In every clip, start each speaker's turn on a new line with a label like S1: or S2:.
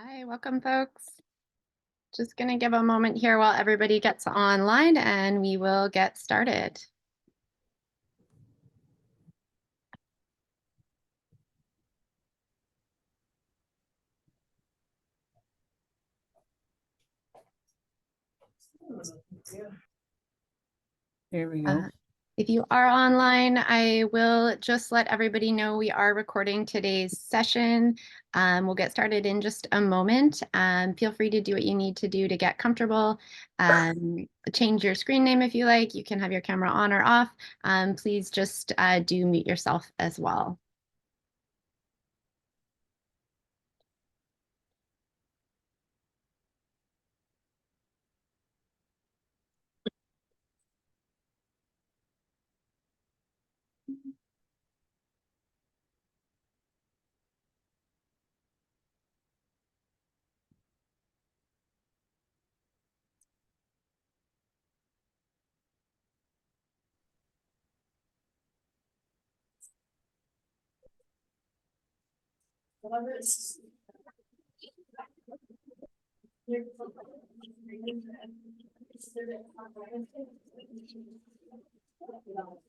S1: Hi, welcome folks. Just going to give a moment here while everybody gets online and we will get started.
S2: Here we go.
S1: If you are online, I will just let everybody know we are recording today's session. We'll get started in just a moment. Feel free to do what you need to do to get comfortable. Change your screen name if you like. You can have your camera on or off. Please just do mute yourself as well.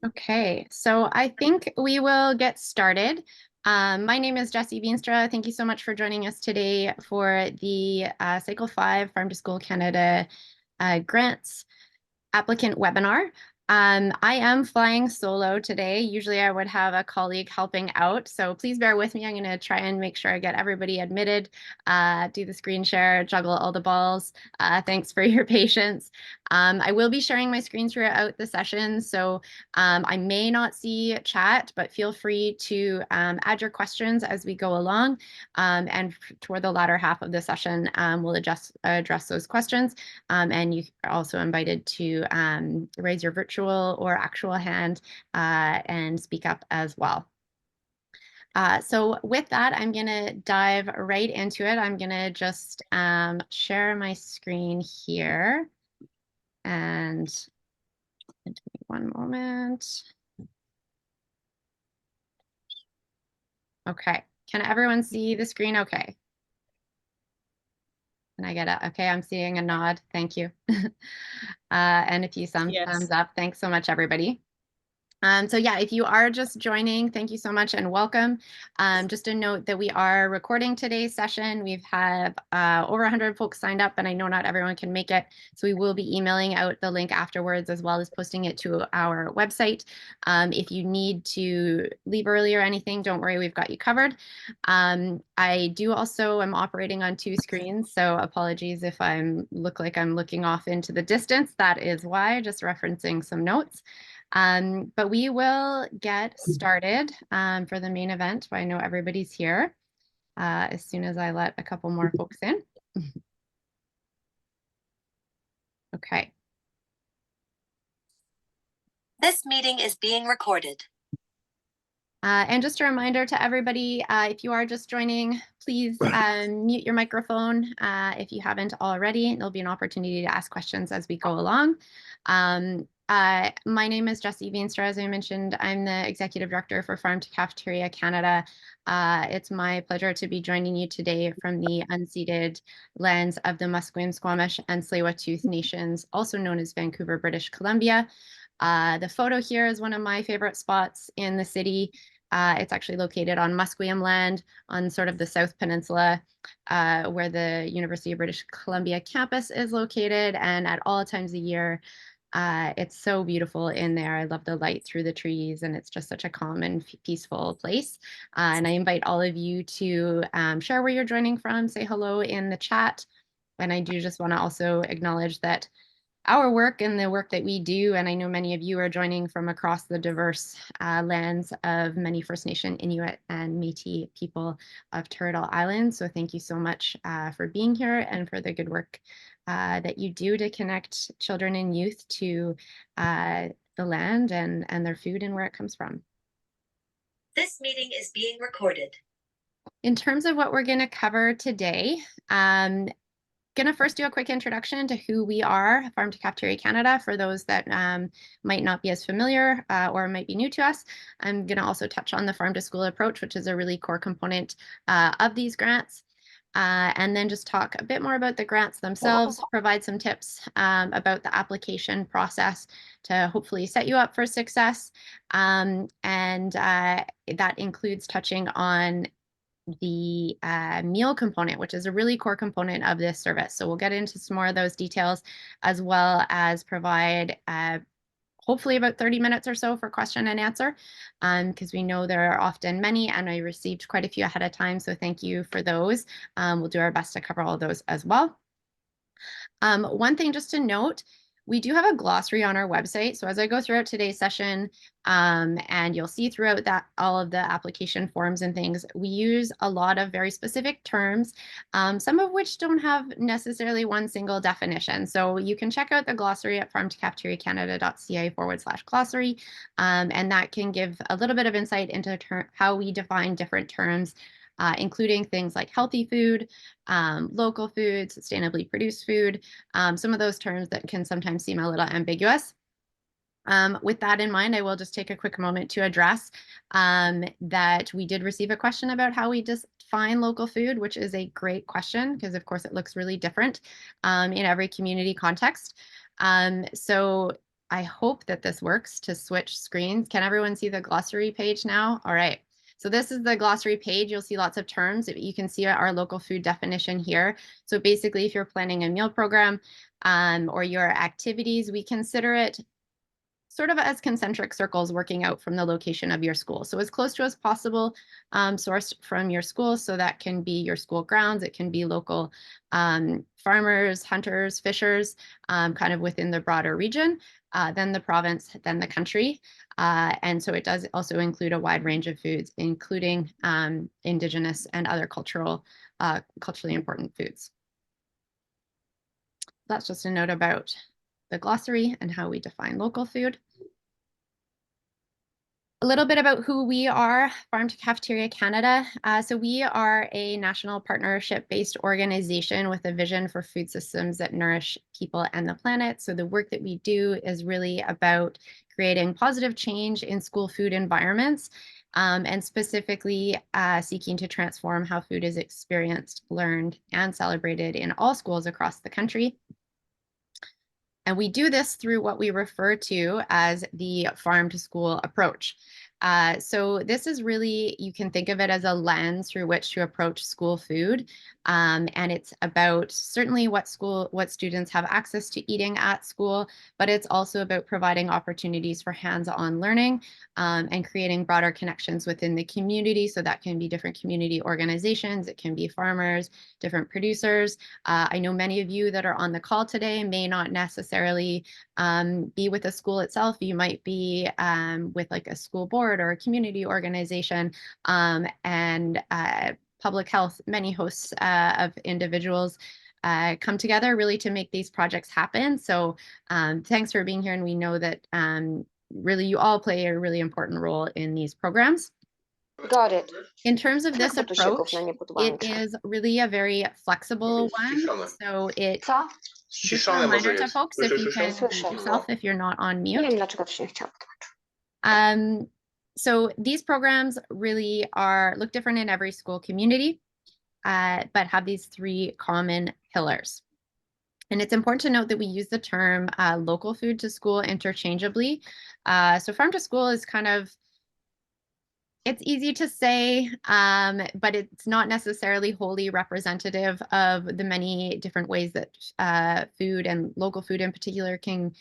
S1: Okay, so I think we will get started. My name is Jessie Veenstra. Thank you so much for joining us today for the Cycle 5 Farm to School Canada Grants Applicant webinar. I am flying solo today. Usually I would have a colleague helping out, so please bear with me. I'm going to try and make sure I get everybody admitted, do the screen share, juggle all the balls. Thanks for your patience. I will be sharing my screen throughout the session, so I may not see chat, but feel free to add your questions as we go along. And toward the latter half of the session, we'll address those questions. And you are also invited to raise your virtual or actual hand and speak up as well. So with that, I'm going to dive right into it. I'm going to just share my screen here. And give me one moment. Okay, can everyone see the screen okay? Can I get it? Okay, I'm seeing a nod. Thank you. And a few thumbs up. Thanks so much, everybody. So yeah, if you are just joining, thank you so much and welcome. Just a note that we are recording today's session. We've had over 100 folks signed up, and I know not everyone can make it, so we will be emailing out the link afterwards as well as posting it to our website. If you need to leave early or anything, don't worry, we've got you covered. I do also am operating on 2 screens, so apologies if I look like I'm looking off into the distance. That is why, just referencing some notes. But we will get started for the main event. I know everybody's here as soon as I let a couple more folks in. Okay.
S3: This meeting is being recorded.
S1: And just a reminder to everybody, if you are just joining, please mute your microphone if you haven't already. There'll be an opportunity to ask questions as we go along. My name is Jessie Veenstra. As I mentioned, I'm the Executive Director for Farm to Cafeteria Canada. It's my pleasure to be joining you today from the unceded lands of the Musqueam, Squamish, and Tsleil-Waututh Nations, also known as Vancouver, British Columbia. The photo here is one of my favorite spots in the city. It's actually located on Musqueam land on sort of the South Peninsula where the University of British Columbia campus is located, and at all times of year, it's so beautiful in there. I love the light through the trees, and it's just such a calm and peaceful place. And I invite all of you to share where you're joining from, say hello in the chat. And I do just want to also acknowledge that our work and the work that we do, and I know many of you are joining from across the diverse lands of many First Nation, Inuit, and Métis people of Turtle Island. So thank you so much for being here and for the good work that you do to connect children and youth to the land and their food and where it comes from.
S3: This meeting is being recorded.
S1: In terms of what we're going to cover today, going to first do a quick introduction to who we are, Farm to Cafeteria Canada, for those that might not be as familiar or might be new to us. I'm going to also touch on the farm to school approach, which is a really core component of these grants. and then just talk a bit more about the grants themselves, provide some tips about the application process to hopefully set you up for success. And that includes touching on the meal component, which is a really core component of this service. So we'll get into some more of those details, as well as provide hopefully about 30 minutes or so for question and answer, because we know there are often many, and I received quite a few ahead of time, so thank you for those. We'll do our best to cover all of those as well. One thing just to note, we do have a glossary on our website. So as I go throughout today's session, and you'll see throughout that all of the application forms and things, we use a lot of very specific terms, some of which don't have necessarily one single definition. So you can check out the glossary at farmtocafeteriacanada.ca/glossary, and that can give a little bit of insight into how we define different terms, including things like healthy food, local food, sustainably produced food, some of those terms that can sometimes seem a little ambiguous. With that in mind, I will just take a quick moment to address that we did receive a question about how we define local food, which is a great question because, of course, it looks really different in every community context. So I hope that this works to switch screens. Can everyone see the glossary page now? All right. So this is the glossary page. You'll see lots of terms. You can see our local food definition here. So basically, if you're planning a meal program or your activities, we consider it sort of as concentric circles working out from the location of your school. So as close to as possible, sourced from your school. So that can be your school grounds. It can be local farmers, hunters, fishers, kind of within the broader region, then the province, then the country. And so it does also include a wide range of foods, including Indigenous and other culturally important foods. That's just a note about the glossary and how we define local food. A little bit about who we are, Farm to Cafeteria Canada. So we are a national partnership-based organization with a vision for food systems that nourish people and the planet. So the work that we do is really about creating positive change in school food environments, and specifically seeking to transform how food is experienced, learned, and celebrated in all schools across the country. And we do this through what we refer to as the farm to school approach. So this is really, you can think of it as a lens through which to approach school food. And it's about certainly what students have access to eating at school, but it's also about providing opportunities for hands-on learning and creating broader connections within the community. So that can be different community organizations, it can be farmers, different producers. I know many of you that are on the call today may not necessarily be with a school itself. You might be with like a school board or a community organization, and public health. Many hosts of individuals come together really to make these projects happen. So thanks for being here. And we know that really you all play a really important role in these programs.
S2: Got it.
S1: In terms of this
S2: Bo tu się
S1: approach,
S2: gówno nie
S1: it
S2: budowałem.
S1: is really a very flexible one. So it
S2: Co?
S1: just a reminder to folks, if you can mute
S2: Słyszę.
S1: yourself if you're not on
S2: Nie wiem,
S1: mute.
S2: dlaczego to się nie chciało tłumaczyć.
S1: So these programs really look different in every school community, but have these three common pillars. And it's important to note that we use the term local food to school interchangeably. So farm to school is kind of, it's easy to say, but it's not necessarily wholly representative of the many different ways that food and local food in particular can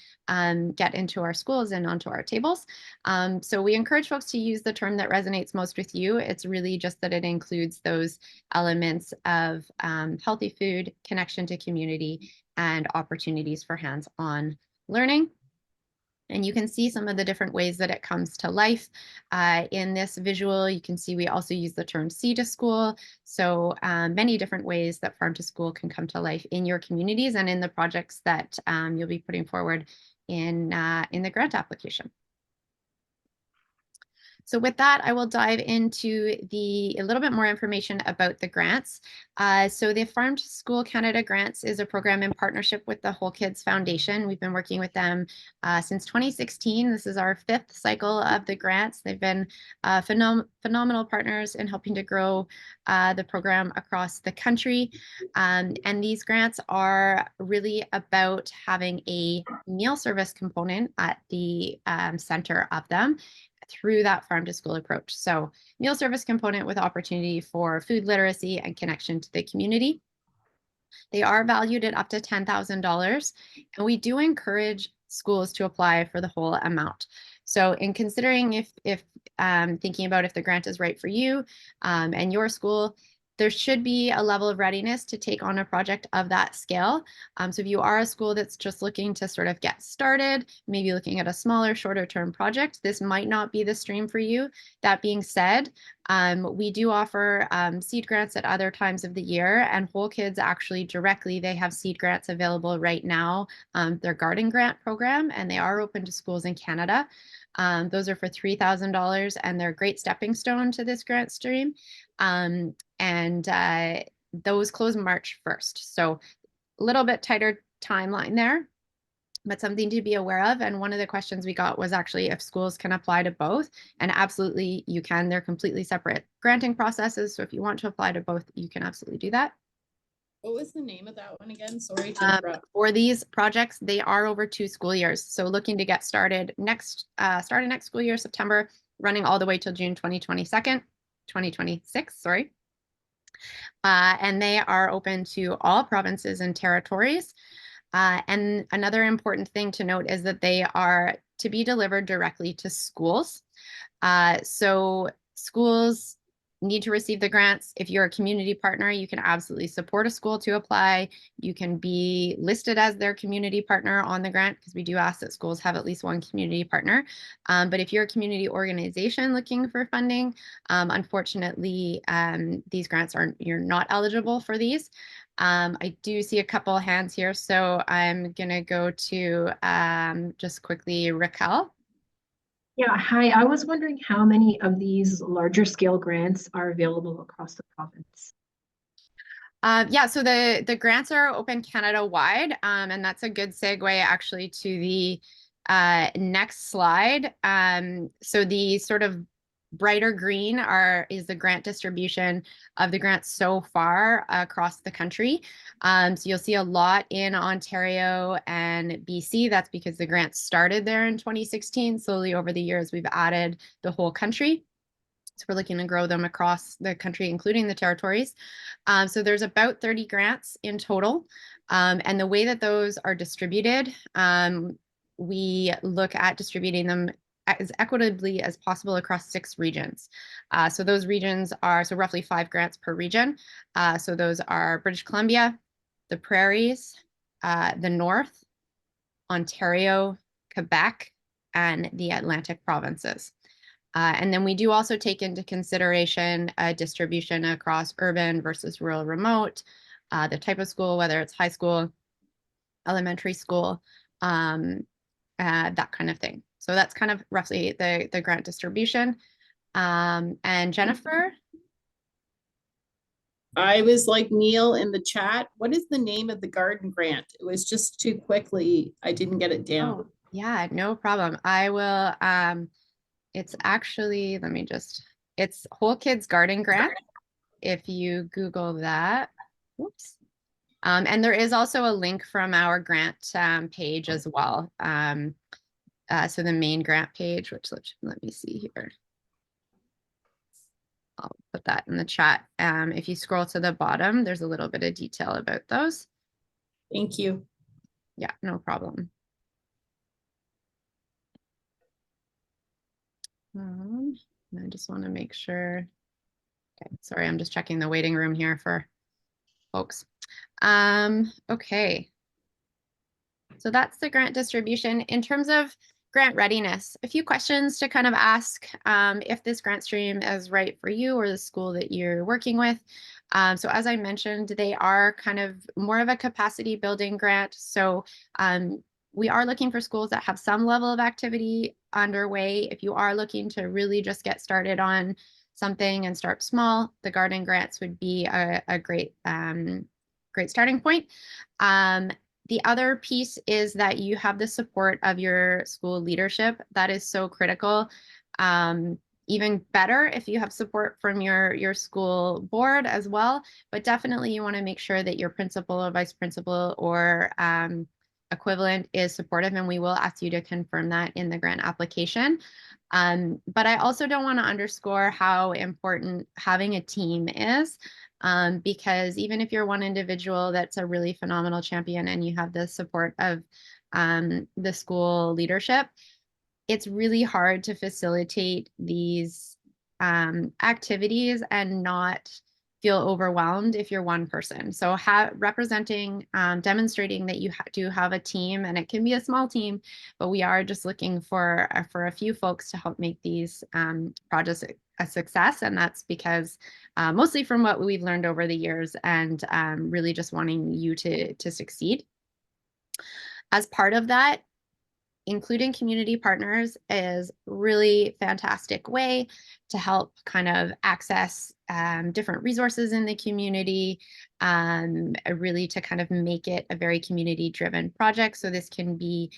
S1: get into our schools and onto our tables. So we encourage folks to use the term that resonates most with you. It's really just that it includes those elements of healthy food, connection to community, and opportunities for hands-on learning. And you can see some of the different ways that it comes to life. In this visual, you can see we also use the term Seed to School. So many different ways that farm to school can come to life in your communities and in the projects that you'll be putting forward in the grant application. So with that, I will dive into a little bit more information about the grants. So the Farm to School Canada Grants is a program in partnership with the Whole Kids Foundation. We've been working with them since 2016. This is our 5th cycle of the grants. They've been phenomenal partners in helping to grow the program across the country. And these grants are really about having a meal service component at the center of them through that farm to school approach. So meal service component with opportunity for food literacy and connection to the community. They are valued at up to $10,000, and we do encourage schools to apply for the whole amount. So in considering if thinking about if the grant is right for you and your school, there should be a level of readiness to take on a project of that scale. So if you are a school that's just looking to sort of get started, maybe looking at a smaller, shorter term project, this might not be the stream for you. That being said, we do offer seed grants at other times of the year, and Whole Kids actually directly, they have seed grants available right now, their garden grant program, and they are open to schools in Canada. Those are for $3,000, and they're a great stepping stone to this grant stream. Those close March 1st. So a little bit tighter timeline there, but something to be aware of. And one of the questions we got was actually if schools can apply to both, and absolutely you can. They're completely separate granting processes. So if you want to apply to both, you can absolutely do that.
S4: What was the name of that one again? Sorry to interrupt.
S1: For these projects, they are over 2 school years. So looking to get started next school year, September, running all the way till June 2026, sorry. And they are open to all provinces and territories. And another important thing to note is that they are to be delivered directly to schools. So schools need to receive the grants. If you're a community partner, you can absolutely support a school to apply. You can be listed as their community partner on the grant, because we do ask that schools have at least one community partner. But if you're a community organization looking for funding, unfortunately, these grants you're not eligible for these. I do see a couple hands here, so I'm gonna go to just quickly Raquel.
S5: Yeah, hi. I was wondering how many of these larger scale grants are available across the province?
S1: Yeah, so the grants are open Canada wide, and that's a good segue actually to the next slide. So the sort of brighter green is the grant distribution of the grants so far across the country. So you'll see a lot in Ontario and BC. That's because the grants started there in 2016. Slowly over the years, we've added the whole country. So we're looking to grow them across the country, including the territories. So there's about 30 grants in total. And the way that those are distributed, we look at distributing them as equitably as possible across 6 regions. So those regions are, so roughly 5 grants per region. So those are British Columbia, the Prairies, the North, Ontario, Quebec, and the Atlantic provinces. And then we do also take into consideration distribution across urban versus rural remote, the type of school, whether it's high school, elementary school, that kind of thing. So that's kind of roughly the grant distribution. And Jennifer?
S4: I was like Neil in the chat. What is the name of the garden grant? It was just too quickly. I didn't get it down.
S1: Oh, yeah, no problem. I will, it's actually, it's Whole Kids Garden Grant. If you Google that, whoops. And there is also a link from our grant page as well. So the main grant page, which let me see here. I'll put that in the chat. If you scroll to the bottom, there's a little bit of detail about those.
S4: Thank you.
S1: Yeah, no problem. I just want to make sure. Okay, sorry, I'm just checking the waiting room here for folks. Okay. So that's the grant distribution. In terms of grant readiness, a few questions to kind of ask if this grant stream is right for you or the school that you're working with. So as I mentioned, they are kind of more of a capacity building grant. So we are looking for schools that have some level of activity underway, if you are looking to really just get started on something and start small, the garden grants would be a great great starting point. The other piece is that you have the support of your school leadership. That is so critical. Even better if you have support from your school board as well, but definitely you want to make sure that your principal or vice principal or equivalent is supportive, and we will ask you to confirm that in the grant application. But I also don't want to underscore how important having a team is, because even if you're one individual that's a really phenomenal champion and you have the support of the school leadership, it's really hard to facilitate these activities and not feel overwhelmed if you're one person. So representing, demonstrating that you do have a team, and it can be a small team, but we are just looking for a few folks to help make these projects a success. And that's because mostly from what we've learned over the years, and really just wanting you to succeed. As part of that, including community partners is really fantastic way to help kind of access different resources in the community, really to kind of make it a very community driven project. So this can be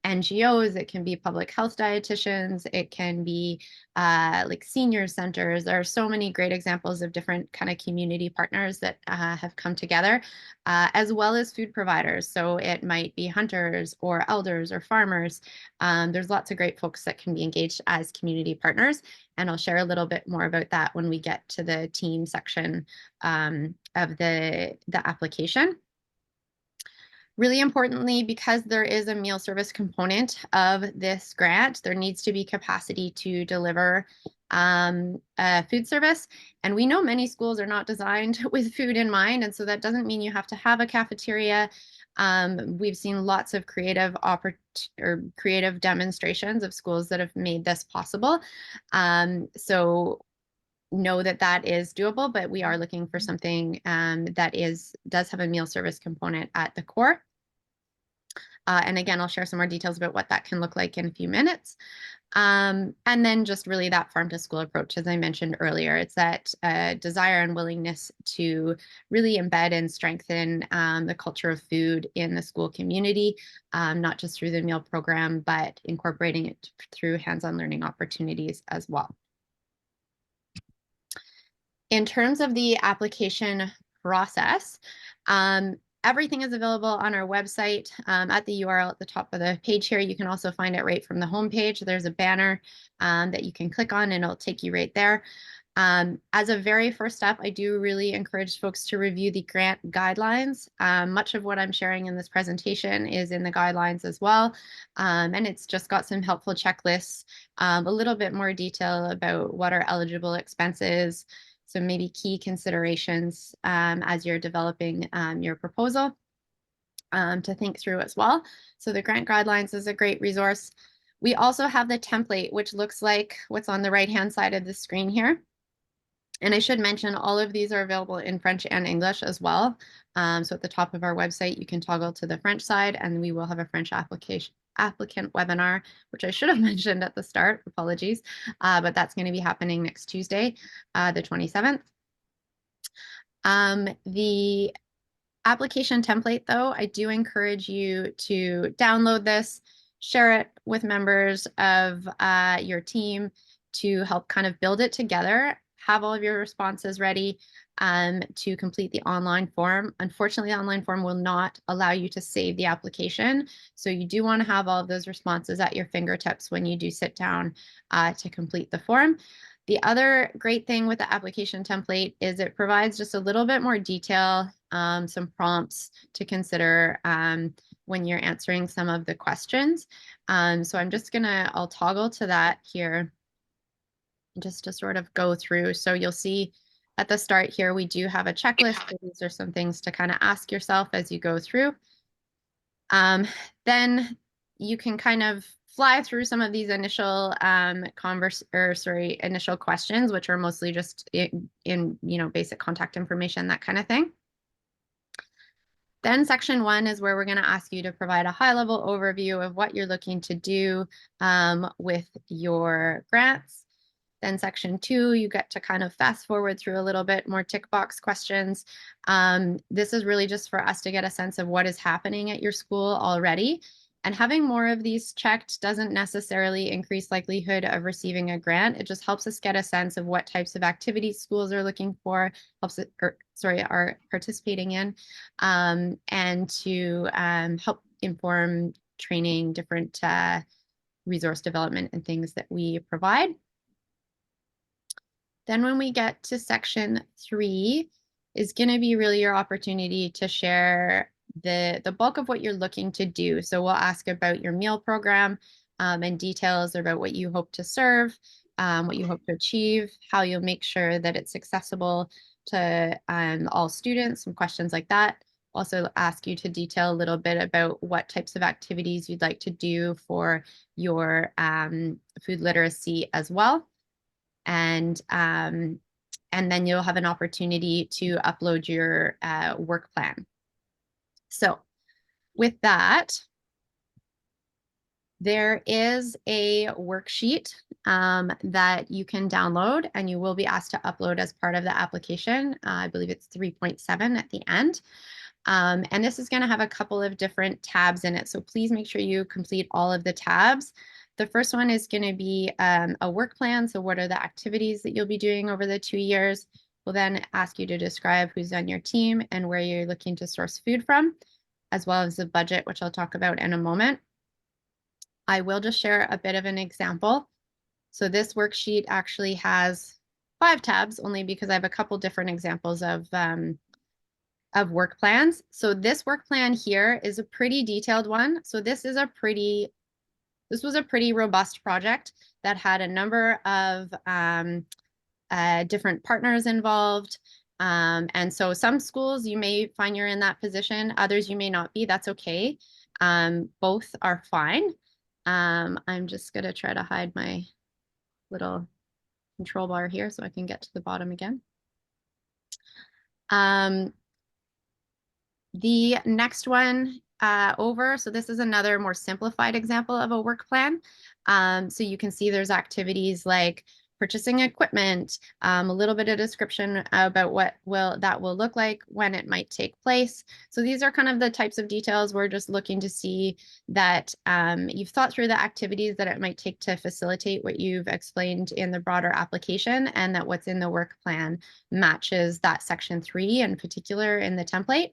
S1: NGOs, it can be public health dietitians, it can be like senior centers. There are so many great examples of different kind of community partners that have come together, as well as food providers. So it might be hunters or elders or farmers. There's lots of great folks that can be engaged as community partners. And I'll share a little bit more about that when we get to the team section of the application. Really importantly, because there is a meal service component of this grant, there needs to be capacity to deliver food service. And we know many schools are not designed with food in mind. And so that doesn't mean you have to have a cafeteria. We've seen lots of creative demonstrations of schools that have made this possible. So know that that is doable, but we are looking for something that does have a meal service component at the core. And again, I'll share some more details about what that can look like in a few minutes. And then just really that farm to school approach, as I mentioned earlier, it's that desire and willingness to really embed and strengthen the culture of food in the school community, not just through the meal program, but incorporating it through hands-on learning opportunities as well. In terms of the application process, everything is available on our website at the URL at the top of the page here. You can also find it right from the homepage. There's a banner that you can click on and it'll take you right there. As a very first step, I do really encourage folks to review the grant guidelines. Much of what I'm sharing in this presentation is in the guidelines as well. And it's just got some helpful checklists, a little bit more detail about what are eligible expenses, so maybe key considerations as you're developing your proposal to think through as well. So the grant guidelines is a great resource. We also have the template, which looks like what's on the right-hand side of the screen here. And I should mention all of these are available in French and English as well. So at the top of our website, you can toggle to the French side, and we will have a French applicant webinar, which I should have mentioned at the start, apologies, but that's going to be happening next Tuesday, the 27th. The application template, though, I do encourage you to download this, share it with members of your team to help kind of build it together, have all of your responses ready to complete the online form. Unfortunately, the online form will not allow you to save the application. So you do want to have all of those responses at your fingertips when you do sit down to complete the form. The other great thing with the application template is it provides just a little bit more detail, some prompts to consider when you're answering some of the questions. So I'm just I'll toggle to that here just to sort of go through. So you'll see at the start here, we do have a checklist. So these are some things to kind of ask yourself as you go through. Then you can kind of fly through some of these initial initial questions, which are mostly just in basic contact information, that kind of thing. Then section 1 is where we're going to ask you to provide a high-level overview of what you're looking to do with your grants. Then section 2, you get to kind of fast forward through a little bit more tick box questions. This is really just for us to get a sense of what is happening at your school already. And having more of these checked doesn't necessarily increase likelihood of receiving a grant. It just helps us get a sense of what types of activities schools are looking for, are participating in, and to help inform training, different resource development and things that we provide. Then when we get to section 3 is going to be really your opportunity to share the bulk of what you're looking to do. So we'll ask about your meal program and details about what you hope to serve, what you hope to achieve, how you'll make sure that it's accessible to all students, some questions like that. Also ask you to detail a little bit about what types of activities you'd like to do for your food literacy as well. And then you'll have an opportunity to upload your work plan. So with that, there is a worksheet that you can download and you will be asked to upload as part of the application. I believe it's 3.7 at the end. And this is going to have a couple of different tabs in it. So please make sure you complete all of the tabs. The first one is going to be a work plan. So what are the activities that you'll be doing over the 2 years? We'll then ask you to describe who's on your team and where you're looking to source food from, as well as the budget, which I'll talk about in a moment. I will just share a bit of an example. So this worksheet actually has 5 tabs, only because I have a couple different examples of work plans. So this work plan here is a pretty detailed one. So this was a pretty robust project that had a number of different partners involved. And so some schools you may find you're in that position, others you may not be. That's okay. Both are fine. I'm just going to try to hide my little control bar here so I can get to the bottom again. The next one over, so this is another more simplified example of a work plan. So you can see there's activities like purchasing equipment, a little bit of description about what that will look like, when it might take place. So these are kind of the types of details we're just looking to see that you've thought through the activities that it might take to facilitate what you've explained in the broader application, and that what's in the work plan matches that section 3 in particular in the template.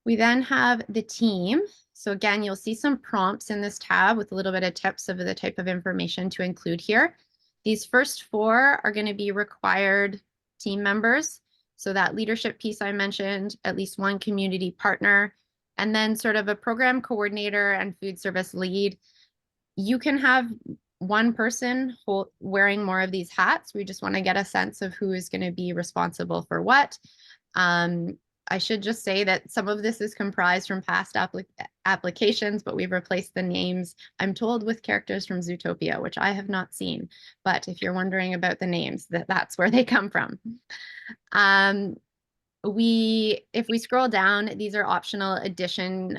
S1: We then have the team. So again, you'll see some prompts in this tab with a little bit of tips of the type of information to include here. These first 4 are going to be required team members. So that leadership piece I mentioned, at least one community partner, and then sort of a program coordinator and food service lead. You can have one person wearing more of these hats. We just want to get a sense of who is going to be responsible for what. I should just say that some of this is comprised from past applications, but we've replaced the names, I'm told, with characters from Zootopia, which I have not seen. But if you're wondering about the names, that's where they come from. If we scroll down, these are optional additional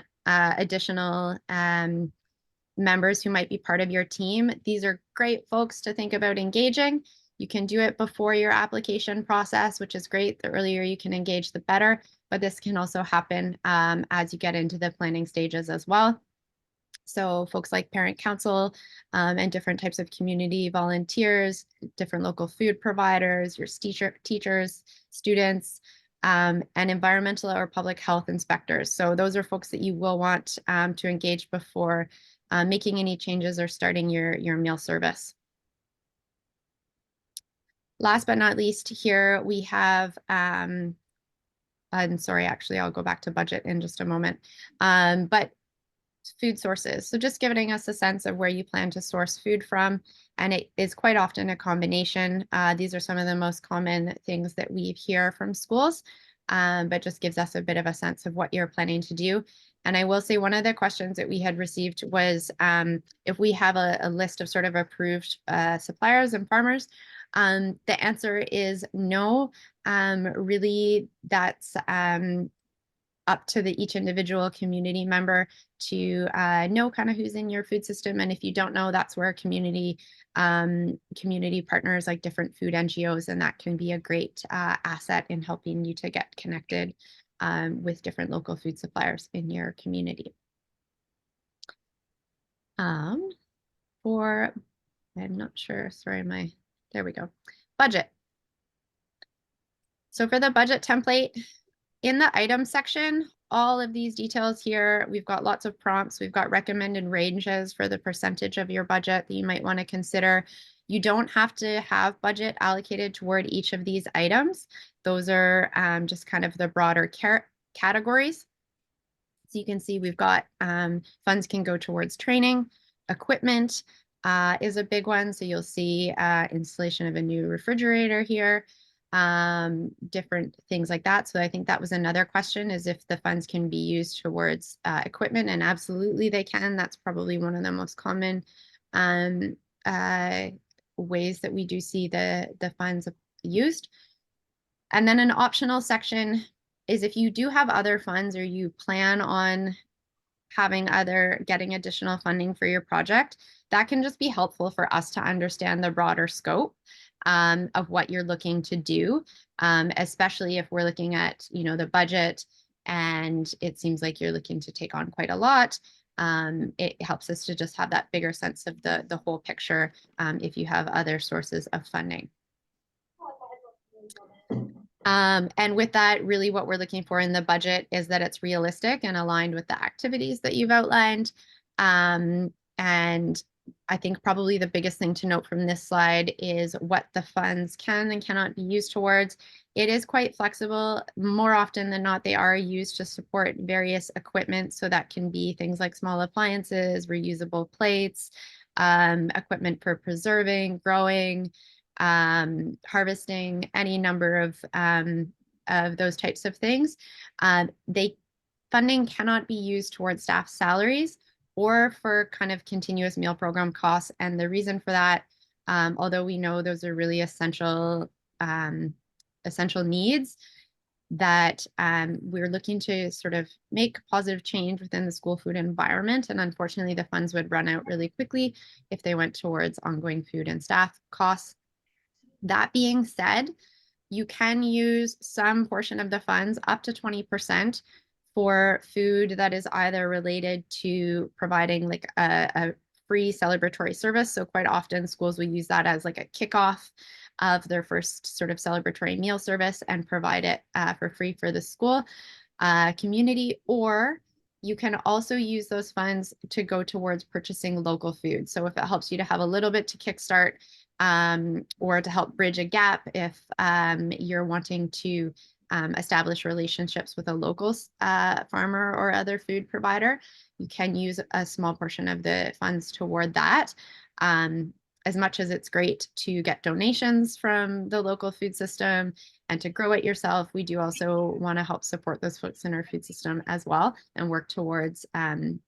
S1: members who might be part of your team. These are great folks to think about engaging. You can do it before your application process, which is great. The earlier you can engage, the better. But this can also happen as you get into the planning stages as well. So folks like parent council and different types of community volunteers, different local food providers, your teachers, students, and environmental or public health inspectors. So those are folks that you will want to engage before making any changes or starting your meal service. Last but not least, here we have, I'm sorry, actually, I'll go back to budget in just a moment, but food sources. So just giving us a sense of where you plan to source food from, and it is quite often a combination. These are some of the most common things that we hear from schools. but just gives us a bit of a sense of what you're planning to do. And I will say one of the questions that we had received was if we have a list of sort of approved suppliers and farmers. The answer is no. Really, that's up to each individual community member to know kind of who's in your food system. And if you don't know, that's where community partners like different food NGOs, and that can be a great asset in helping you to get connected with different local food suppliers in your community. I'm not sure, sorry, there we go. Budget. So for the budget template, in the item section, all of these details here, we've got lots of prompts. We've got recommended ranges for the percentage of your budget that you might want to consider. You don't have to have budget allocated toward each of these items. Those are just kind of the broader categories. So you can see we've got funds can go towards training, equipment is a big one. So you'll see installation of a new refrigerator here, different things like that. So I think that was another question, is if the funds can be used towards equipment, and absolutely they can. That's probably one of the most common ways that we do see the funds used. And then an optional section is if you do have other funds or you plan on getting additional funding for your project, that can just be helpful for us to understand the broader scope of what you're looking to do, especially if we're looking at, the budget and it seems like you're looking to take on quite a lot. It helps us to just have that bigger sense of the whole picture if you have other sources of funding. And with that, really what we're looking for in the budget is that it's realistic and aligned with the activities that you've outlined. And I think probably the biggest thing to note from this slide is what the funds can and cannot be used towards. It is quite flexible. More often than not, they are used to support various equipment. So that can be things like small appliances, reusable plates, equipment for preserving, growing, harvesting, any number of those types of things. Funding cannot be used towards staff salaries or for kind of continuous meal program costs. And the reason for that, although we know those are really essential needs, that we're looking to sort of make positive change within the school food environment. And unfortunately, the funds would run out really quickly if they went towards ongoing food and staff costs. That being said, you can use some portion of the funds, up to 20%, for food that is either related to providing like a free celebratory service. So quite often schools will use that as like a kickoff of their first sort of celebratory meal service and provide it for free for the school community. Or you can also use those funds to go towards purchasing local food. So if it helps you to have a little bit to kickstart or to help bridge a gap, if you're wanting to establish relationships with a local farmer or other food provider, you can use a small portion of the funds toward that. As much as it's great to get donations from the local food system and to grow it yourself, we do also want to help support those folks in our food system as well and work towards kind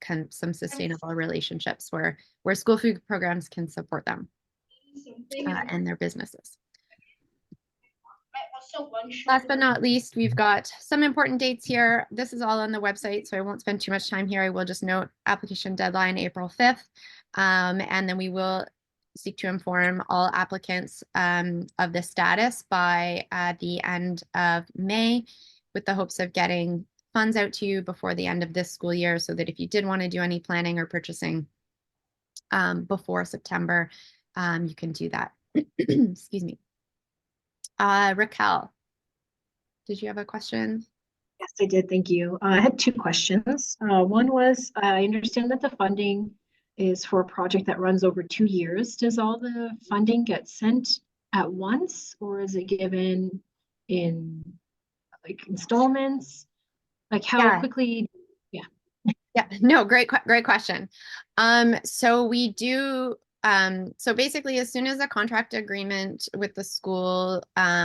S1: of some sustainable relationships where school food programs can support them and their businesses. Last but not least, we've got some important dates here. This is all on the website, so I won't spend too much time here. I will just note application deadline April 5th, and then we will seek to inform all applicants of the status by the end of May, with the hopes of getting funds out to you before the end of this school year, so that if you did want to do any planning or purchasing before September, you can do that. Excuse me. Raquel, did you have a question?
S5: Yes, I did. Thank you. I had two questions. One was, I understand that the funding is for a project that runs over 2 years. Does all the funding get sent at once, or is it given in like installments? Like how quickly?
S1: Yeah, no, great question. So we do So basically, as soon as a contract agreement with the school,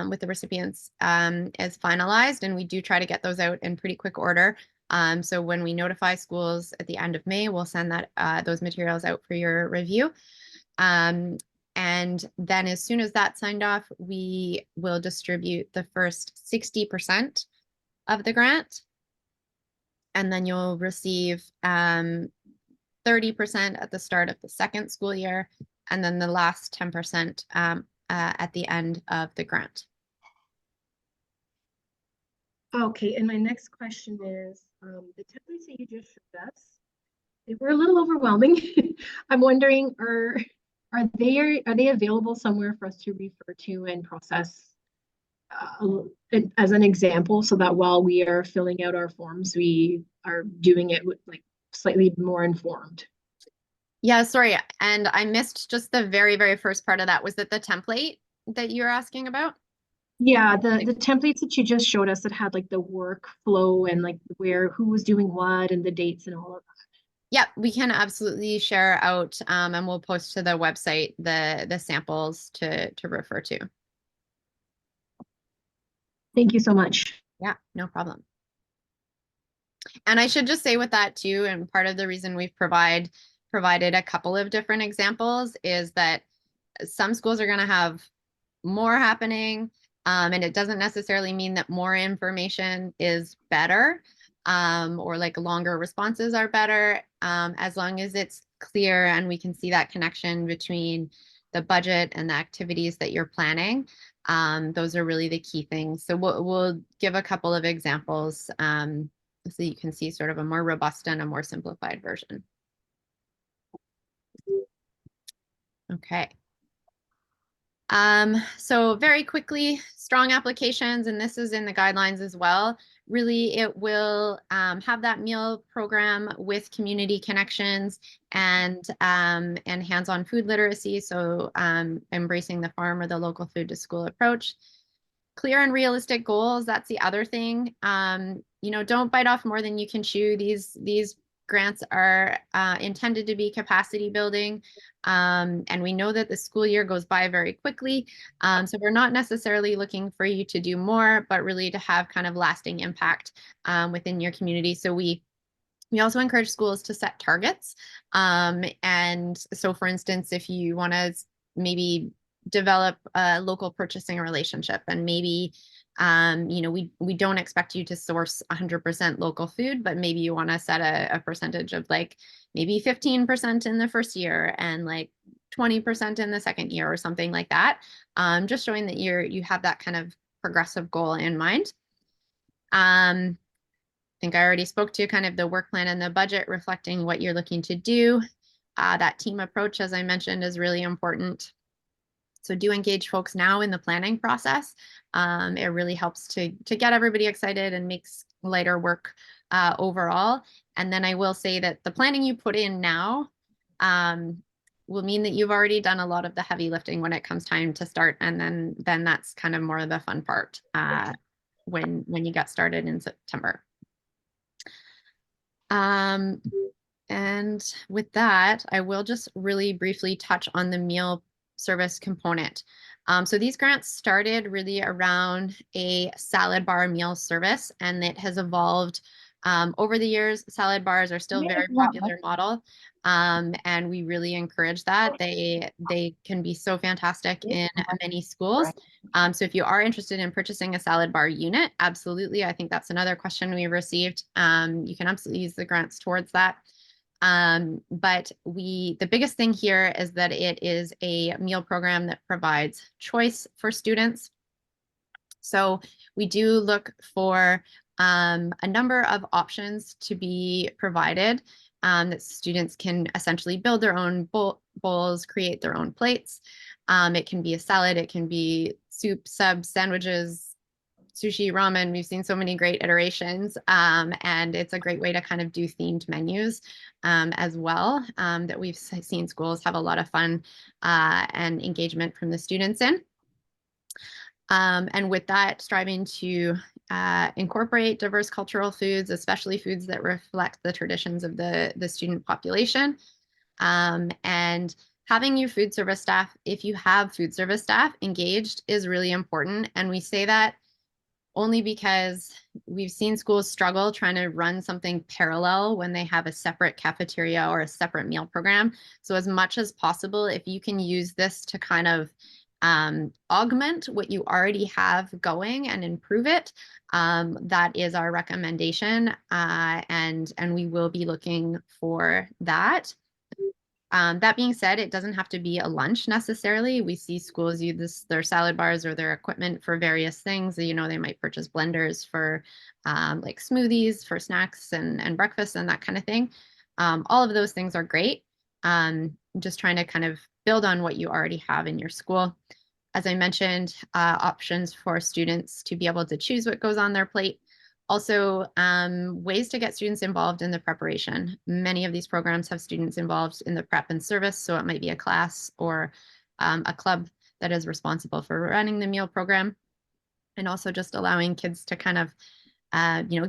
S1: with the recipients, is finalized, and we do try to get those out in pretty quick order. So when we notify schools at the end of May, we'll send those materials out for your review. And then as soon as that's signed off, we will distribute the first 60% of the grant. And then you'll receive 30% at the start of the second school year, and then the last 10% at the end of the grant.
S5: Okay, and my next question is, the templates that you just showed us, they were a little overwhelming. I'm wondering, are they available somewhere for us to refer to and process as an example, so that while we are filling out our forms, we are doing it with like slightly more informed?
S1: Yeah, sorry. And I missed just the very, very first part of that. Was it the template that you were asking about?
S5: Yeah, the templates that you just showed us that had like the workflow and like who was doing what and the dates and all of that.
S1: Yeah, we can absolutely share out, and we'll post to the website the samples to refer to.
S5: Thank you so much.
S1: Yeah, no problem. And I should just say with that too, and part of the reason we've provided a couple of different examples is that some schools are going to have more happening, and it doesn't necessarily mean that more information is better, or like longer responses are better, as long as it's clear and we can see that connection between the budget and the activities that you're planning. Those are really the key things. So we'll give a couple of examples, so you can see sort of a more robust and a more simplified version. Okay. So very quickly, strong applications, and this is in the guidelines as well. Really, it will have that meal program with community connections and hands-on food literacy. So embracing the farm or the local food to school approach. Clear and realistic goals. That's the other thing. Don't bite off more than you can chew. These grants are intended to be capacity building. And we know that the school year goes by very quickly. So we're not necessarily looking for you to do more, but really to have kind of lasting impact within your community. So we also encourage schools to set targets. And so for instance, if you want to maybe develop a local purchasing relationship, and maybe we don't expect you to source 100% local food, but maybe you want to set a percentage of like maybe 15% in the first year and like 20% in the second year or something like that. Just showing that you have that kind of progressive goal in mind. I think I already spoke to kind of the work plan and the budget reflecting what you're looking to do. That team approach, as I mentioned, is really important. So do engage folks now in the planning process. It really helps to get everybody excited and makes lighter work overall. And then I will say that the planning you put in now will mean that you've already done a lot of the heavy lifting when it comes time to start. And then that's kind of more of the fun part when you get started in September. And with that, I will just really briefly touch on the meal service component. So these grants started really around a salad bar meal service, and it has evolved over the years. Salad bars are still a very popular model, and we really encourage that. They can be so fantastic in many schools. So if you are interested in purchasing a salad bar unit, absolutely. I think that's another question we received. You can absolutely use the grants towards that. But the biggest thing here is that it is a meal program that provides choice for students. So we do look for a number of options to be provided, that students can essentially build their own bowls, create their own plates. It can be a salad, it can be soup, subs, sandwiches, sushi, ramen. We've seen so many great iterations, and it's a great way to kind of do themed menus as well, that we've seen schools have a lot of fun and engagement from the students in. And with that, striving to incorporate diverse cultural foods, especially foods that reflect the traditions of the student population, and Having your food service staff, if you have food service staff engaged, is really important. And we say that only because we've seen schools struggle trying to run something parallel when they have a separate cafeteria or a separate meal program. So as much as possible, if you can use this to kind of augment what you already have going and improve it, that is our recommendation. And we will be looking for that. That being said, it doesn't have to be a lunch necessarily. We see schools use their salad bars or their equipment for various things. You know, they might purchase blenders for like smoothies, for snacks and breakfast and that kind of thing. All of those things are great. Just trying to kind of build on what you already have in your school. As I mentioned, options for students to be able to choose what goes on their plate. Also, ways to get students involved in the preparation. Many of these programs have students involved in the prep and service, so it might be a class or a club that is responsible for running the meal program. And also just allowing kids to kind of,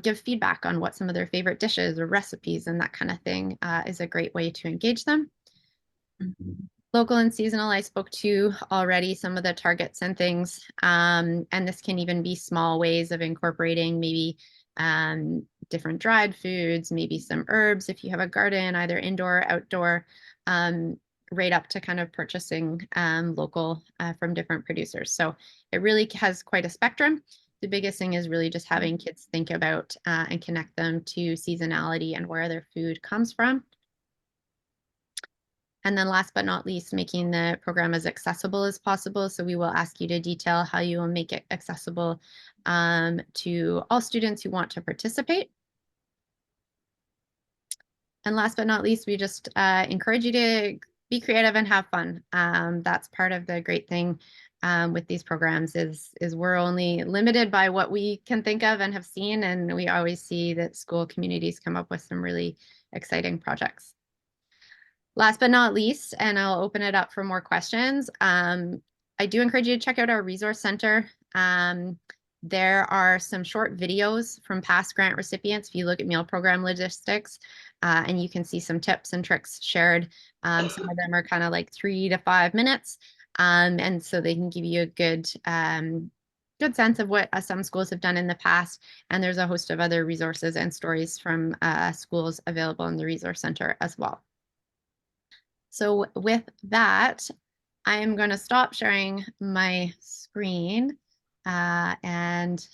S1: give feedback on what some of their favorite dishes or recipes and that kind of thing is a great way to engage them. Local and seasonal, I spoke to already some of the targets and things, and this can even be small ways of incorporating maybe different dried foods, maybe some herbs if you have a garden, either indoor or outdoor, right up to kind of purchasing local from different producers. So it really has quite a spectrum. The biggest thing is really just having kids think about and connect them to seasonality and where their food comes from. And then last but not least, making the program as accessible as possible. So we will ask you to detail how you will make it accessible to all students who want to participate. And last but not least, we just encourage you to be creative and have fun. That's part of the great thing with these programs is we're only limited by what we can think of and have seen. And we always see that school communities come up with some really exciting projects. Last but not least, and I'll open it up for more questions, I do encourage you to check out our resource center. There are some short videos from past grant recipients if you look at meal program logistics, and you can see some tips and tricks shared. Some of them are kind of like 3 to 5 minutes, and so they can give you a good sense of what some schools have done in the past. And there's a host of other resources and stories from schools available in the resource center as well. So with that, I'm going to stop sharing my screen and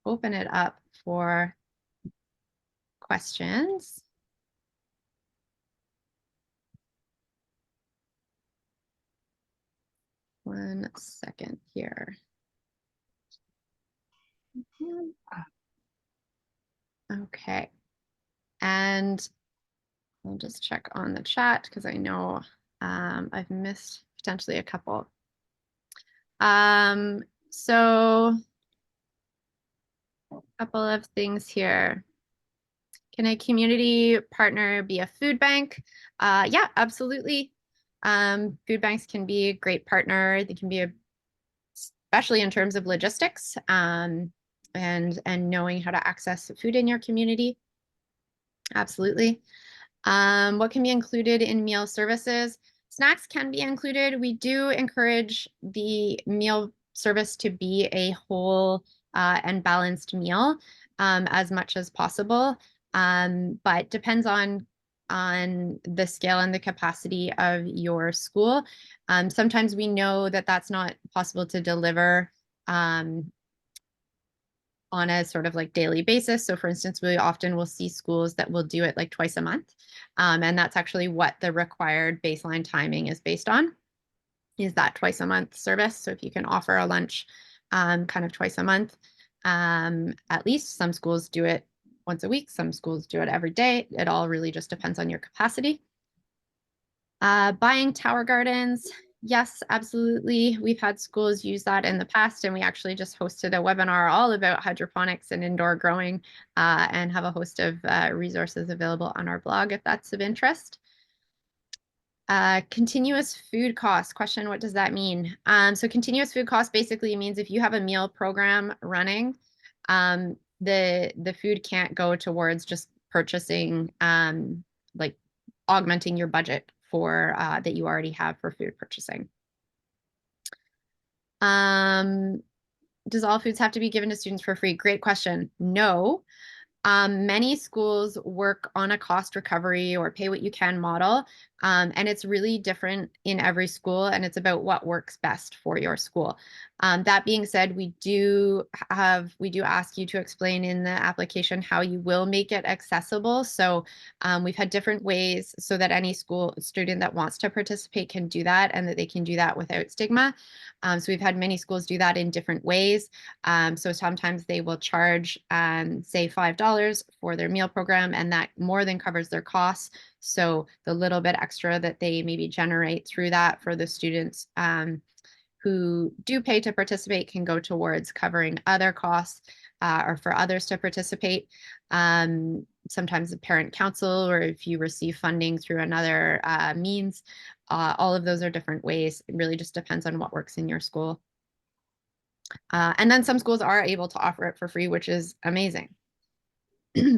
S1: open it up for questions. One second here. Okay. And I'll just check on the chat because I know I've missed potentially a couple. So a couple of things here. Can a community partner be a food bank? Yeah, absolutely. Food banks can be a great partner. They can be especially in terms of logistics and knowing how to access food in your community. Absolutely. What can be included in meal services? Snacks can be included. We do encourage the meal service to be a whole and balanced meal as much as possible, but depends on the scale and the capacity of your school. Sometimes we know that that's not possible to deliver on a sort of like daily basis. So for instance, we often will see schools that will do it like twice a month. And that's actually what the required baseline timing is based on, is that twice a month service. So if you can offer a lunch kind of twice a month, at least some schools do it once a week, some schools do it every day. It all really just depends on your capacity. Buying tower gardens. Yes, absolutely. We've had schools use that in the past, and we actually just hosted a webinar all about hydroponics and indoor growing and have a host of resources available on our blog if that's of interest. Continuous food cost question, what does that mean? So continuous food cost basically means if you have a meal program running, the food can't go towards just purchasing like augmenting your budget for that you already have for food purchasing. Does all foods have to be given to students for free? Great question. No. Many schools work on a cost recovery or pay what you can model, and it's really different in every school, and it's about what works best for your school. That being said, we do ask you to explain in the application how you will make it accessible. So we've had different ways so that any school student that wants to participate can do that, and that they can do that without stigma. So we've had many schools do that in different ways. So sometimes they will charge, say, $5 for their meal program, and that more than covers their costs. So the little bit extra that they maybe generate through that for the students who do pay to participate can go towards covering other costs or for others to participate. Sometimes the parent council, or if you receive funding through another means, all of those are different ways. It really just depends on what works in your school. And then some schools are able to offer it for free, which is amazing.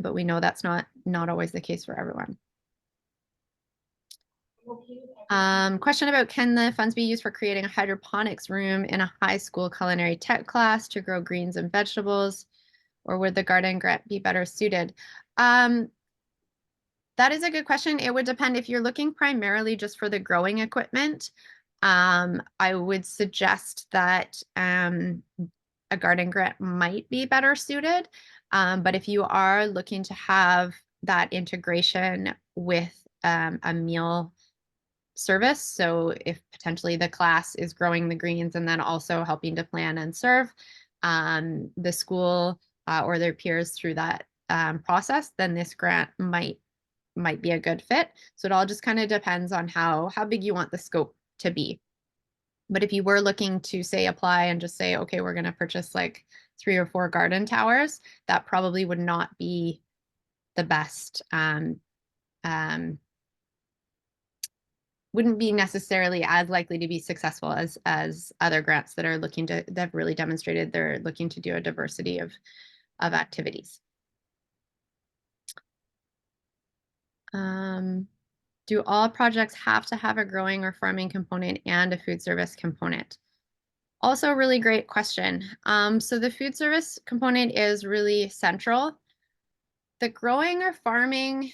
S1: But we know that's not always the case for everyone. Question about, can the funds be used for creating a hydroponics room in a high school culinary tech class to grow greens and vegetables, or would the garden grant be better suited? That is a good question. It would depend. If you're looking primarily just for the growing equipment, I would suggest that a garden grant might be better suited. But if you are looking to have that integration with a meal service, so if potentially the class is growing the greens and then also helping to plan and serve the school or their peers through that process, then this grant might be a good fit. So it all just kind of depends on how big you want the scope to be. But if you were looking to, say, apply and just say, okay, we're going to purchase like 3 or 4 garden towers, that probably would not be the best. Wouldn't be necessarily as likely to be successful as other grants that are looking to, that have really demonstrated they're looking to do a diversity of activities. Do all projects have to have a growing or farming component and a food service component? Also a really great question. So the food service component is really central. The growing or farming,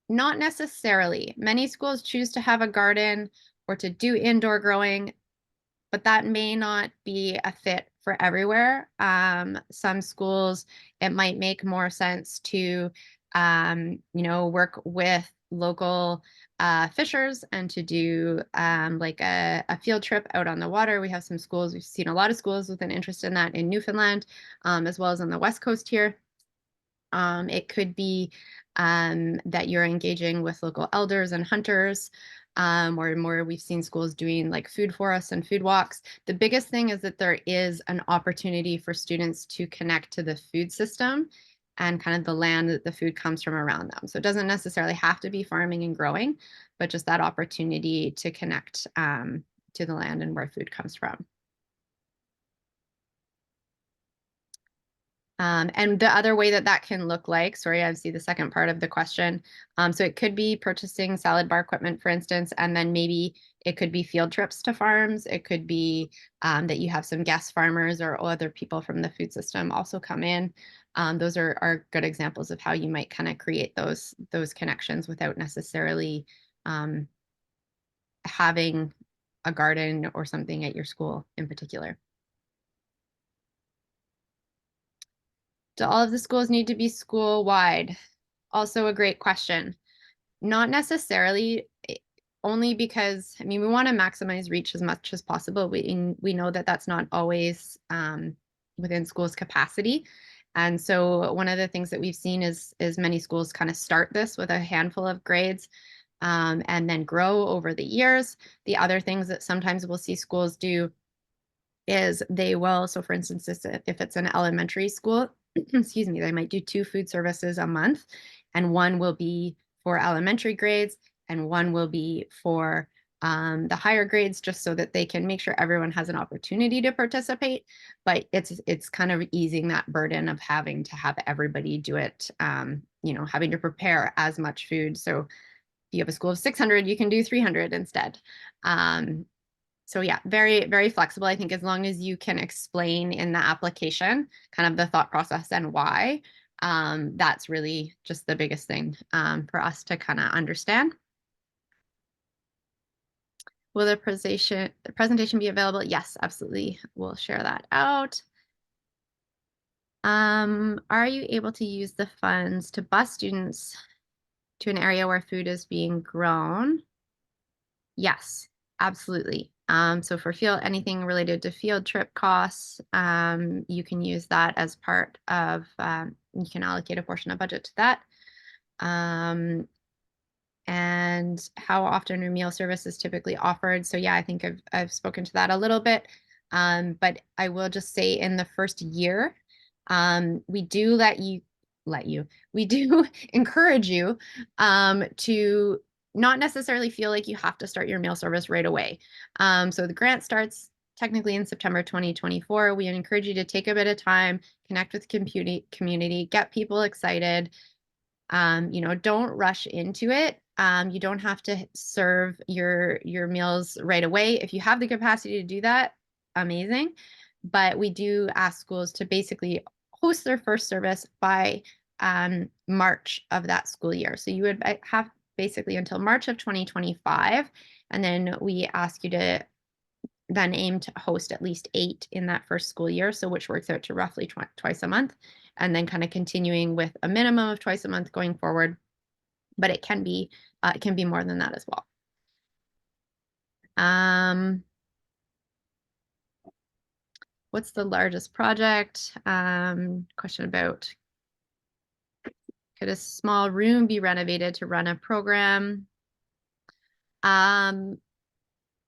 S1: not necessarily. Many schools choose to have a garden or to do indoor growing, but that may not be a fit for everywhere. Some schools, it might make more sense to, work with local fishers and to do like a field trip out on the water. We have some schools, we've seen a lot of schools with an interest in that in Newfoundland, as well as on the West Coast here. It could be that you're engaging with local elders and hunters, or more we've seen schools doing like food forests and food walks. The biggest thing is that there is an opportunity for students to connect to the food system and kind of the land that the food comes from around them. So it doesn't necessarily have to be farming and growing, but just that opportunity to connect to the land and where food comes from. And the other way that can look like, sorry, I see the second part of the question. So it could be purchasing salad bar equipment, for instance, and then maybe it could be field trips to farms. It could be that you have some guest farmers or other people from the food system also come in. Those are good examples of how you might kind of create those connections without necessarily having a garden or something at your school in particular. Do all of the schools need to be school-wide? Also a great question. Not necessarily, only because, I mean, we want to maximize reach as much as possible. We know that that's not always within schools' capacity. And so one of the things that we've seen is many schools kind of start this with a handful of grades and then grow over the years. The other things that sometimes we'll see schools do is they will, so for instance, if it's an elementary school, excuse me, they might do 2 food services a month, and one will be for elementary grades and one will be for the higher grades, just so that they can make sure everyone has an opportunity to participate. But it's kind of easing that burden of having to have everybody do it, having to prepare as much food. So you have a school of 600, you can do 300 instead. So yeah, very, very flexible. I think as long as you can explain in the application kind of the thought process and why, that's really just the biggest thing for us to kind of understand. Will the presentation be available? Yes, absolutely. We'll share that out. Are you able to use the funds to bus students to an area where food is being grown? Yes, absolutely. So for anything related to field trip costs, you can use that as part of, you can allocate a portion of budget to that. And how often are meal services typically offered? So yeah, I think I've spoken to that a little bit. But I will just say in the first year, we do we do encourage you to not necessarily feel like you have to start your meal service right away. So the grant starts technically in September 2024. We encourage you to take a bit of time, connect with community, get people excited. Don't rush into it. You don't have to serve your meals right away. If you have the capacity to do that, amazing. But we do ask schools to basically host their first service by March of that school year. So you would have basically until March of 2025. And then we ask you to then aim to host at least 8 in that first school year. So which works out to roughly twice a month. And then kind of continuing with a minimum of twice a month going forward. But it can be more than that as well. What's the largest project? Question about, could a small room be renovated to run a program?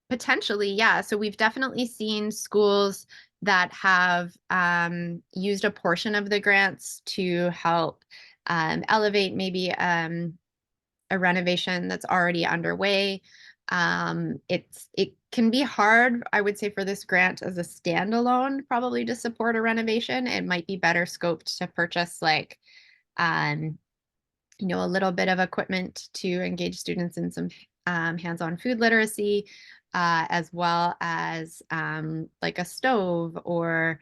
S1: Potentially, yeah. So we've definitely seen schools that have used a portion of the grants to help elevate maybe a renovation that's already underway. It can be hard, I would say, for this grant as a standalone, probably to support a renovation. It might be better scoped to purchase like, a little bit of equipment to engage students in some hands-on food literacy, as well as like a stove or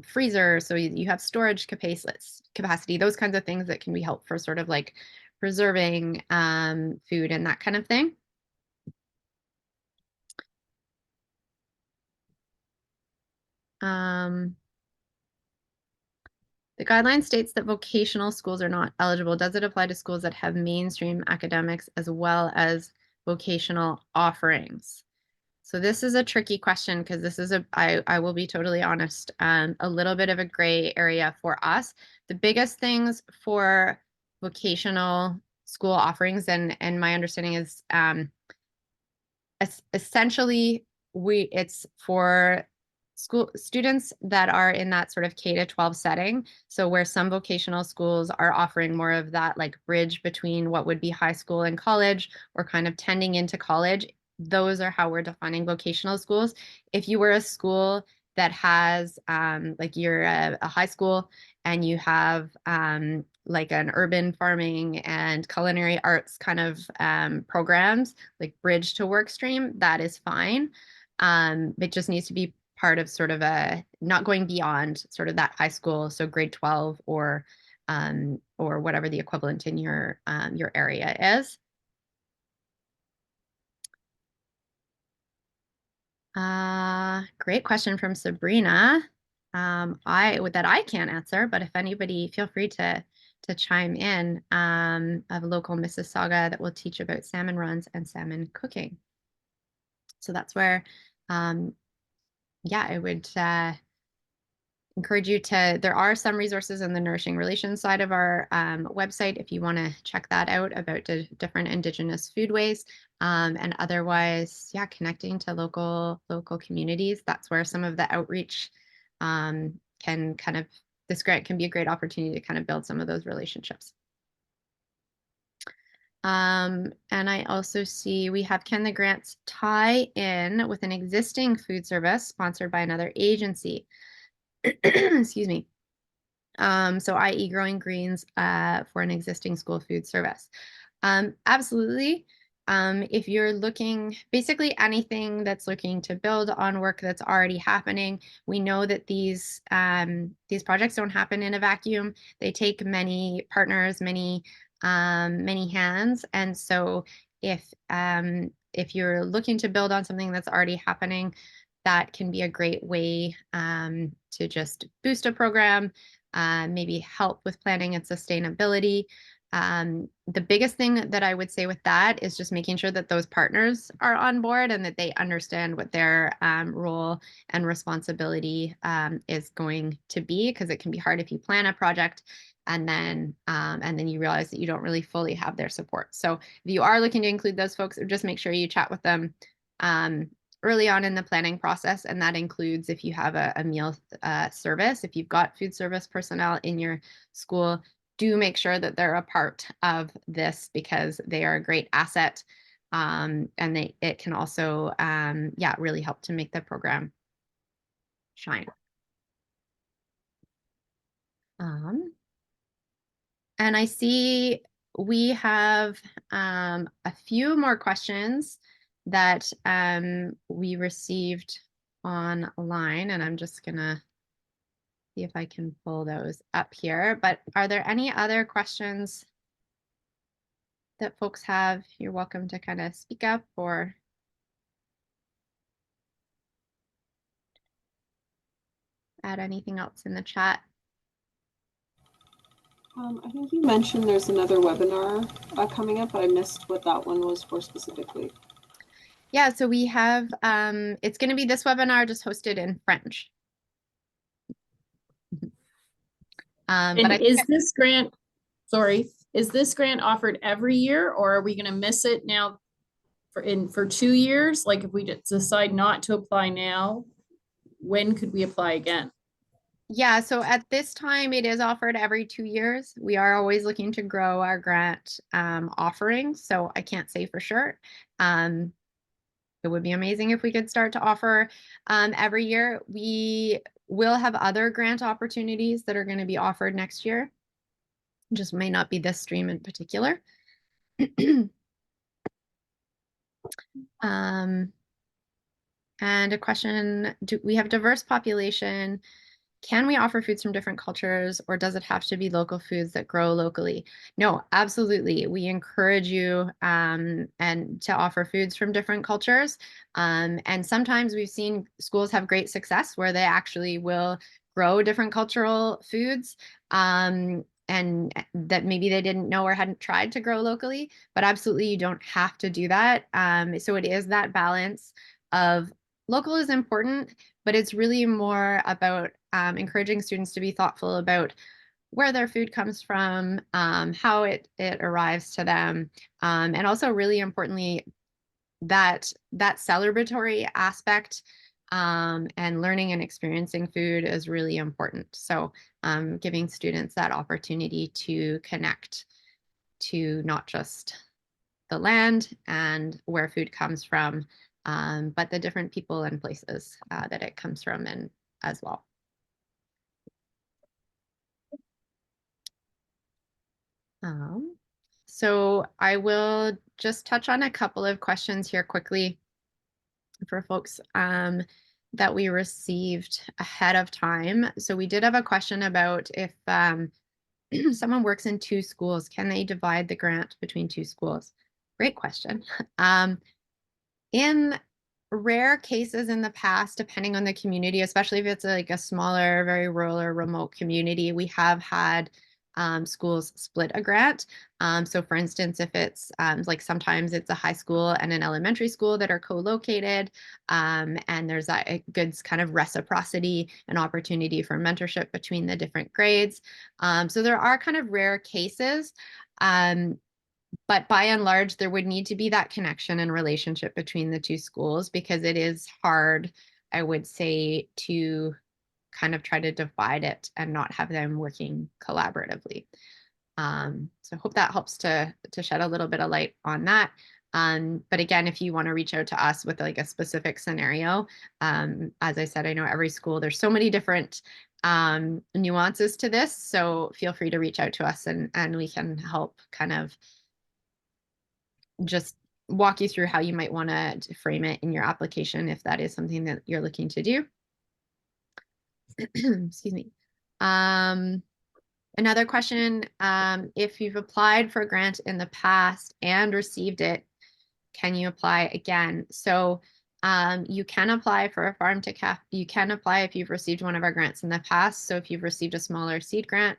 S1: freezer. So you have storage capacity, those kinds of things that can be helpful for sort of like preserving food and that kind of thing. The guideline states that vocational schools are not eligible. Does it apply to schools that have mainstream academics as well as vocational offerings? So this is a tricky question because this is I will be totally honest, a little bit of a gray area for us. The biggest things for vocational school offerings, and my understanding is essentially it's for school students that are in that sort of K-12 setting. So where some vocational schools are offering more of that like bridge between what would be high school and college, or kind of tending into college. Those are how we're defining vocational schools. If you were a school that has like you're a high school and you have like an urban farming and culinary arts kind of programs, like bridge to work stream, that is fine. It just needs to be part of sort of a, not going beyond sort of that high school, so grade 12 or whatever the equivalent in your area is. Great question from Sabrina. I can't answer, but if anybody, feel free to chime in. Of a local Mississauga that will teach about salmon runs and salmon cooking. So that's where, yeah, I would encourage you to, there are some resources in the Nourishing Relations side of our website if you want to check that out about different Indigenous foodways. And otherwise, yeah, connecting to local communities. That's where some of the outreach can kind of, this grant can be a great opportunity to kind of build some of those relationships. And I also see we have, can the grants tie in with an existing food service sponsored by another agency? Excuse me. So i.e. growing greens for an existing school food service. Absolutely. If you're looking, basically anything that's looking to build on work that's already happening, we know that these projects don't happen in a vacuum. They take many partners, many hands, and so if you're looking to build on something that's already happening, that can be a great way to just boost a program, maybe help with planning and sustainability. The biggest thing that I would say with that is just making sure that those partners are on board and that they understand what their role and responsibility is going to be, because it can be hard if you plan a project and then you realize that you don't really fully have their support. So if you are looking to include those folks, just make sure you chat with them early on in the planning process, and that includes if you have a meal service, if you've got food service personnel in your school, do make sure that they're a part of this, because they are a great asset, and it can also really help to make the program shine. And I see we have a few more questions that we received online, and I'm just gonna see if I can pull those up here. But are there any other questions that folks have? You're welcome to kind of speak up or add anything else in the chat.
S6: I think you mentioned there's another webinar coming up, but I missed what that one was for specifically.
S1: Yeah, so we have, it's going to be this webinar just hosted in French.
S4: And is this grant, sorry, is this grant offered every year, or are we going to miss it now for 2 years? Like if we decide not to apply now, when could we apply again?
S1: Yeah, so at this time it is offered every 2 years. We are always looking to grow our grant offering, so I can't say for sure. It would be amazing if we could start to offer every year. We will have other grant opportunities that are going to be offered next year. Just may not be this stream in particular. And a question, do we have diverse population? Can we offer foods from different cultures, or does it have to be local foods that grow locally? No, absolutely. We encourage you and to offer foods from different cultures. And sometimes we've seen schools have great success where they actually will grow different cultural foods and that maybe they didn't know or hadn't tried to grow locally, but absolutely you don't have to do that. So it is that balance of local is important, but it's really more about encouraging students to be thoughtful about where their food comes from, how it arrives to them, and also really importantly, that celebratory aspect and learning and experiencing food is really important. So giving students that opportunity to connect to not just the land and where food comes from, but the different people and places that it comes from and as well. So I will just touch on a couple of questions here quickly for folks that we received ahead of time. So we did have a question about if someone works in 2 schools, can they divide the grant between 2 schools? Great question. In rare cases in the past, depending on the community, especially if it's like a smaller, very rural or remote community, we have had schools split a grant. So for instance, if it's like sometimes it's a high school and an elementary school that are co-located, and there's a good kind of reciprocity and opportunity for mentorship between the different grades. So there are kind of rare cases. But by and large, there would need to be that connection and relationship between the 2 schools, because it is hard, I would say, to kind of try to divide it and not have them working collaboratively. So I hope that helps to shed a little bit of light on that. But again, if you want to reach out to us with like a specific scenario, as I said, I know every school, there's so many different nuances to this. So feel free to reach out to us and we can help kind of just walk you through how you might want to frame it in your application if that is something that you're looking to do. Excuse me. Another question, if you've applied for a grant in the past and received it, can you apply again? So you can apply for a farm to cap. You can apply if you've received one of our grants in the past. So if you've received a smaller seed grant,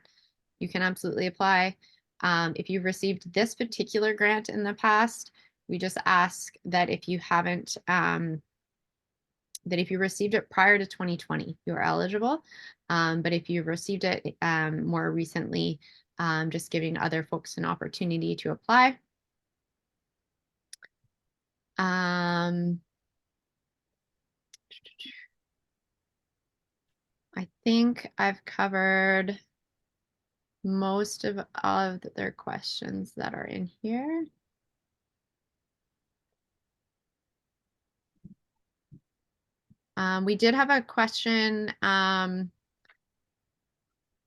S1: you can absolutely apply. If you've received this particular grant in the past, we just ask that if you haven't, that if you received it prior to 2020, you're eligible. But if you've received it more recently, just giving other folks an opportunity to apply. I think I've covered most of all of their questions that are in here. We did have a question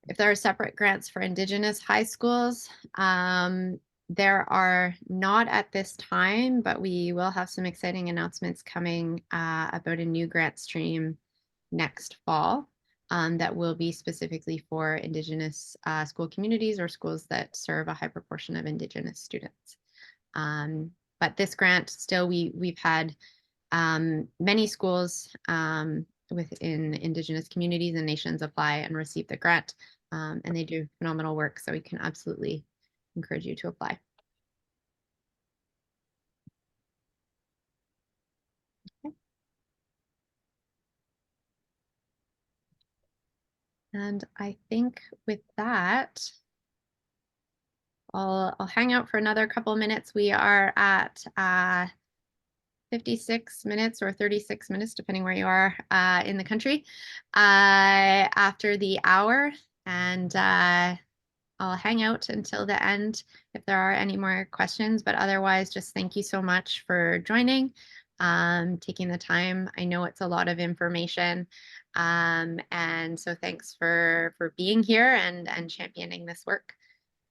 S1: if there are separate grants for Indigenous high schools. There are not at this time, but we will have some exciting announcements coming about a new grant stream next fall that will be specifically for Indigenous school communities or schools that serve a high proportion of Indigenous students. But this grant still, we've had many schools within Indigenous communities and nations apply and receive the grant, and they do phenomenal work. So we can absolutely encourage you to apply. Okay. And I think with that, I'll hang out for another couple of minutes. We are at 56 minutes or 36 minutes, depending where you are in the country, after the hour. And I'll hang out until the end if there are any more questions, but otherwise just thank you so much for joining, taking the time. I know it's a lot of information. And so thanks for being here and championing this work.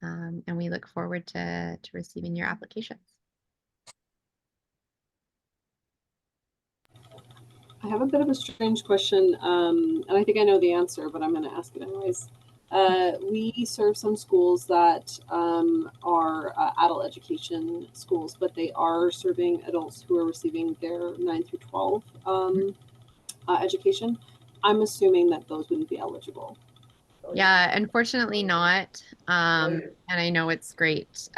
S1: And we look forward to receiving your applications.
S6: I have a bit of a strange question, and I think I know the answer, but I'm going to ask it anyways. We serve some schools that are adult education schools, but they are serving adults who are receiving their 9 through 12 education. I'm assuming that those wouldn't be eligible.
S1: Yeah, unfortunately not. And I know it's great.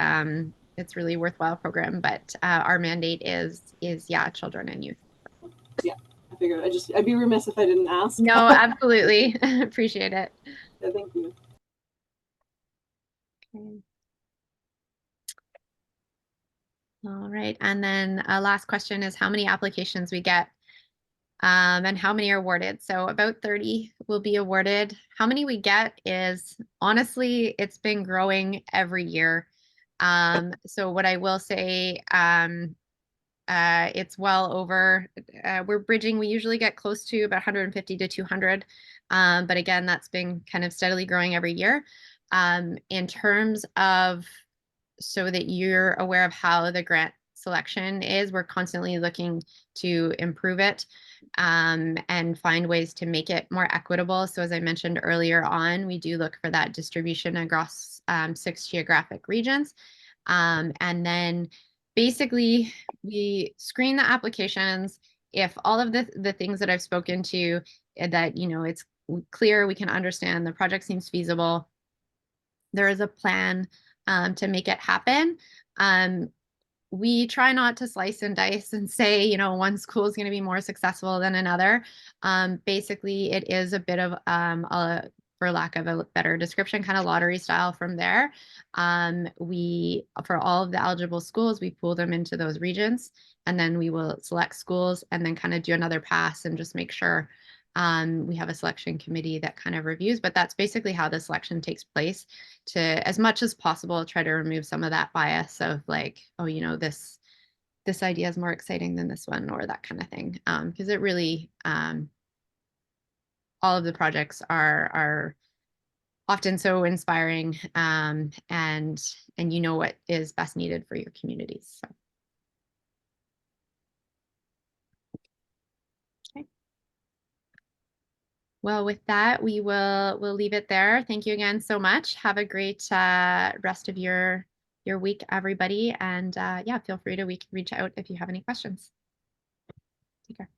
S1: It's really worthwhile program, but our mandate is yeah, children and youth.
S6: Yeah, I figured I'd be remiss if I didn't ask.
S1: No, absolutely. Appreciate it.
S6: Yeah, thank you.
S1: Okay. All right, and then last question is how many applications we get and how many are awarded. So about 30 will be awarded. How many we get is, honestly, it's been growing every year. So what I will say, it's well over, we're bridging, we usually get close to about 150 to 200. But again, that's been kind of steadily growing every year. In terms of, so that you're aware of how the grant selection is, we're constantly looking to improve it and find ways to make it more equitable. So as I mentioned earlier on, we do look for that distribution across 6 geographic regions. And then basically we screen the applications. If all of the things that I've spoken to, that, you know, it's clear, we can understand, the project seems feasible, there is a plan to make it happen. We try not to slice and dice and say, you know, one school is going to be more successful than another. Basically, it is a bit of, for lack of a better description, kind of lottery style from there. For all of the eligible schools, we pool them into those regions, and then we will select schools and then kind of do another pass and just make sure we have a selection committee that kind of reviews, but that's basically how the selection takes place, to, as much as possible, try to remove some of that bias of like, oh, you know, this idea is more exciting than this one, or that kind of thing. Because it really, all of the projects are often so inspiring, and you know what is best needed for your communities. So. Well, with that, we'll leave it there. Thank you again so much. Have a great rest of your week, everybody. And yeah, feel free to reach out if you have any questions. Take care.